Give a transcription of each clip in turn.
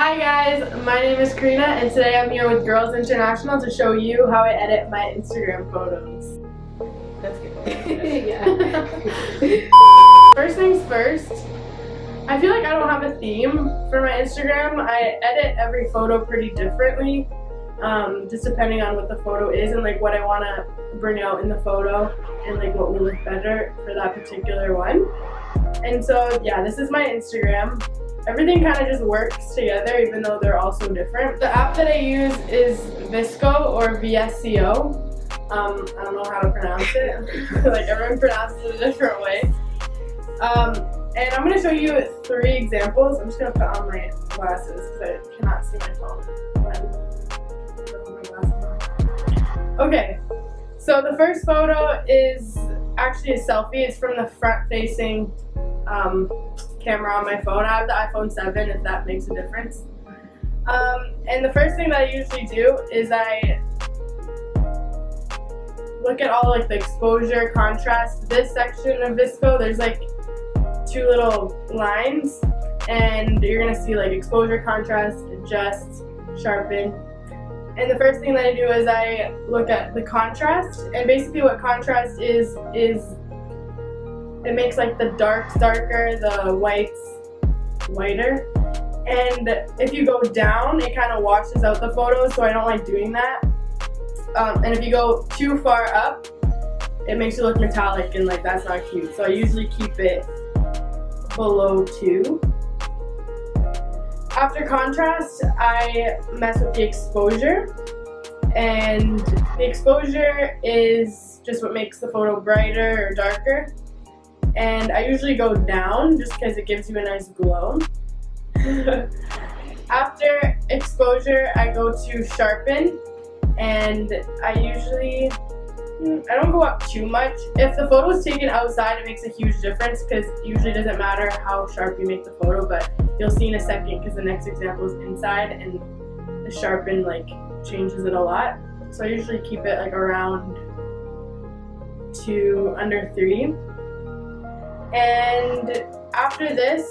Hi guys, my name is Corrina and today I'm here with Girls International to show you how I edit my Instagram photos. That's good. Yeah. First things first, I feel like I don't have a theme for my Instagram. I edit every photo pretty differently, just depending on what the photo is and like what I want to bring out in the photo and like what will look better for that particular one. And so yeah, this is my Instagram. Everything kind of just works together even though they're all so different. The app that I use is Visco or VSCO. I don't know how to pronounce it. Like everyone pronounces it a different way. And I'm going to show you 3 examples. I'm just going to put on my glasses because I cannot see my phone when I put my glasses on. Okay, so the first photo is actually a selfie. It's from the front-facing camera on my phone. I have the iPhone 7 if that makes a difference. And the first thing that I usually do is I look at all like the exposure, contrast. This section of Visco, there's like 2 little lines and you're gonna see like exposure, contrast, adjust, sharpen. And the first thing that I do is I look at the contrast, and basically what contrast is it makes like the darks darker, the whites whiter. And if you go down, it kind of washes out the photo, so I don't like doing that. And if you go too far up, it makes it look metallic and like that's not cute. So I usually keep it below 2. After contrast, I mess with the exposure. And the exposure is just what makes the photo brighter or darker. And I usually go down just because it gives you a nice glow. After exposure, I go to sharpen, and I don't go up too much. If the photo is taken outside, it makes a huge difference because it usually doesn't matter how sharp you make the photo, but you'll see in a second because the next example is inside and the sharpen like changes it a lot. So I usually keep it like around 2 under 3. And after this,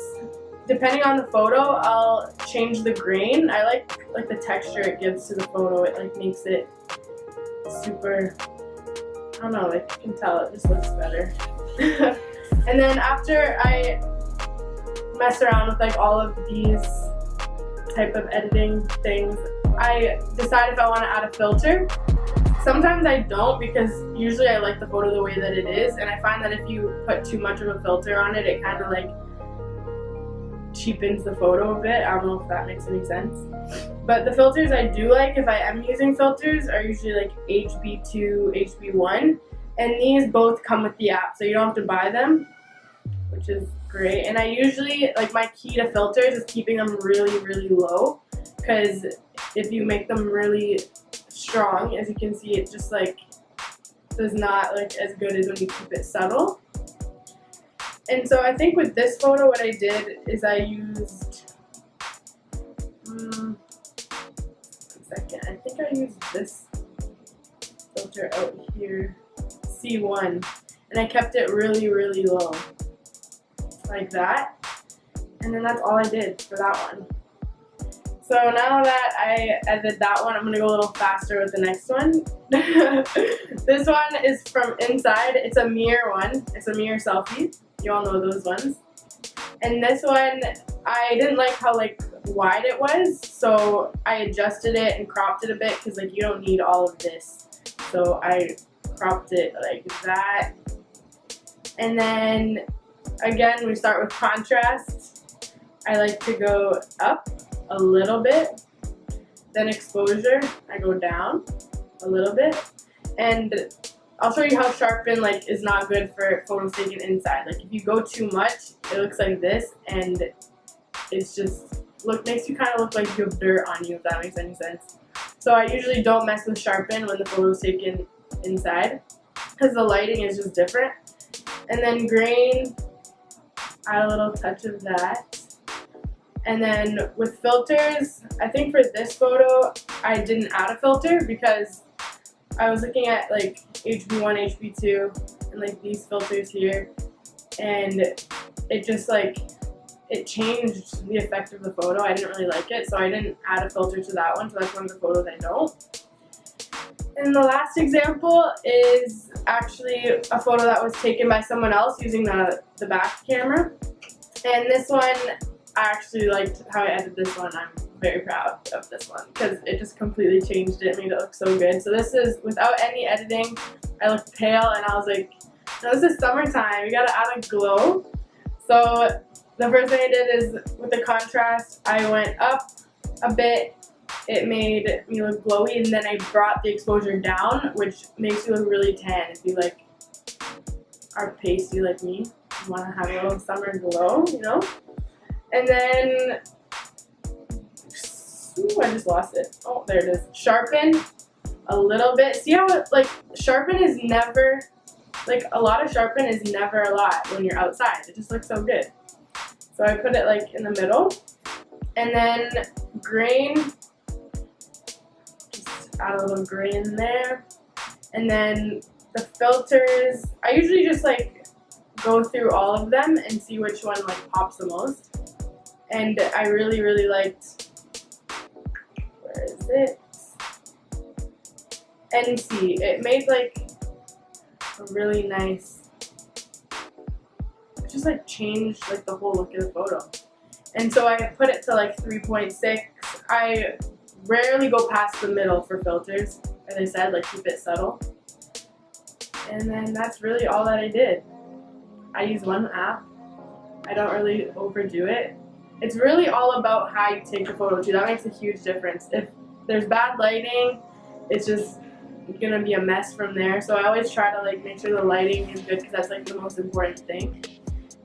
depending on the photo, I'll change the grain. I like the texture it gives to the photo. It like makes it super, I don't know, like you can tell it just looks better. And then after I mess around with like all of these type of editing things, I decide if I want to add a filter. Sometimes I don't because usually I like the photo the way that it is, and I find that if you put too much of a filter on it, it kind of like cheapens the photo a bit. I don't know if that makes any sense. But the filters I do like, if I am using filters, are usually like HB2, HB1, and these both come with the app, so you don't have to buy them, which is great. And I usually, like my key to filters is keeping them really, really low, because if you make them really strong, as you can see, it just like does not look as good as when you keep it subtle. And so I think with this photo what I did is I used I think I used this filter out here, C1, and I kept it really, really low like that, and then that's all I did for that one. So now that I edited that one, I'm going to go a little faster with the next one. This one is from inside. It's a mirror one. It's a mirror selfie. You all know those ones. And this one, I didn't like how like wide it was, so I adjusted it and cropped it a bit because like you don't need all of this. So I cropped it like that. And then again, we start with contrast. I like to go up a little bit, then exposure, I go down a little bit, and I'll show you how sharpen like is not good for photos taken inside. Like if you go too much, it looks like this, and it's just makes you kind of look like you have dirt on you, if that makes any sense. So I usually don't mess with sharpen when the photo is taken inside because the lighting is just different. And then grain, add a little touch of that. And then with filters, I think for this photo, I didn't add a filter because I was looking at like HB1, HB2, and like these filters here, and it just like, it changed the effect of the photo. I didn't really like it, so I didn't add a filter to that one, so that's one of the photos I don't. And the last example is actually a photo that was taken by someone else using the back camera. And this one, I actually liked how I edited this one. I'm very proud of this one because it just completely changed it, made it look so good. So this is without any editing. I looked pale and I was like, no, this is summertime, you gotta add a glow. So the first thing I did is with the contrast, I went up a bit. It made me look glowy, and then I brought the exposure down, which makes you look really tan. If you like are pasty like me, you want to have a little summer glow, you know? And then, ooh, I just lost it. Oh, there it is. Sharpen a little bit. See how it, like, sharpen is never, like, a lot of sharpen is never a lot when you're outside. It just looks so good. So I put it, like, in the middle. And then grain, just add a little grain there. And then the filters, I usually just, like, go through all of them and see which one, like, pops the most. And I really, really liked, where is it? NC. It made like a really nice, it just like changed like the whole look of the photo. And so I put it to like 3.6. I rarely go past the middle for filters. As I said, like keep it subtle. And then that's really all that I did. I use one app. I don't really overdo it. It's really all about how you take the photo too. That makes a huge difference. If there's bad lighting, it's just gonna be a mess from there. So I always try to like make sure the lighting is good because that's like the most important thing.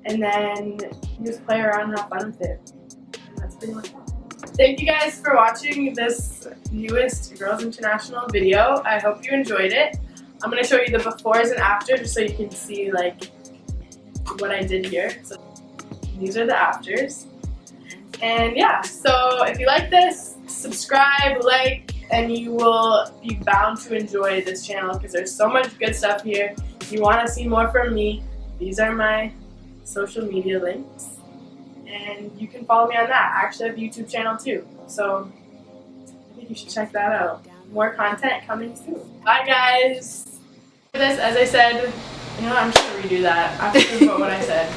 And then you just play around and have fun with it. And that's pretty much it. Thank you guys for watching this newest Girls International video. I hope you enjoyed it. I'm gonna show you the befores and afters just so you can see like what I did here. So these are the afters. And yeah, so if you like this, subscribe, like, and you will be bound to enjoy this channel because there's so much good stuff here. If you want to see more from me, these are my social media links. And you can follow me on that. I actually have a YouTube channel too. So I think you should check that out. More content coming soon. Bye guys! For this, as I said, you know what, I'm just going to redo that. I have to forget what I said.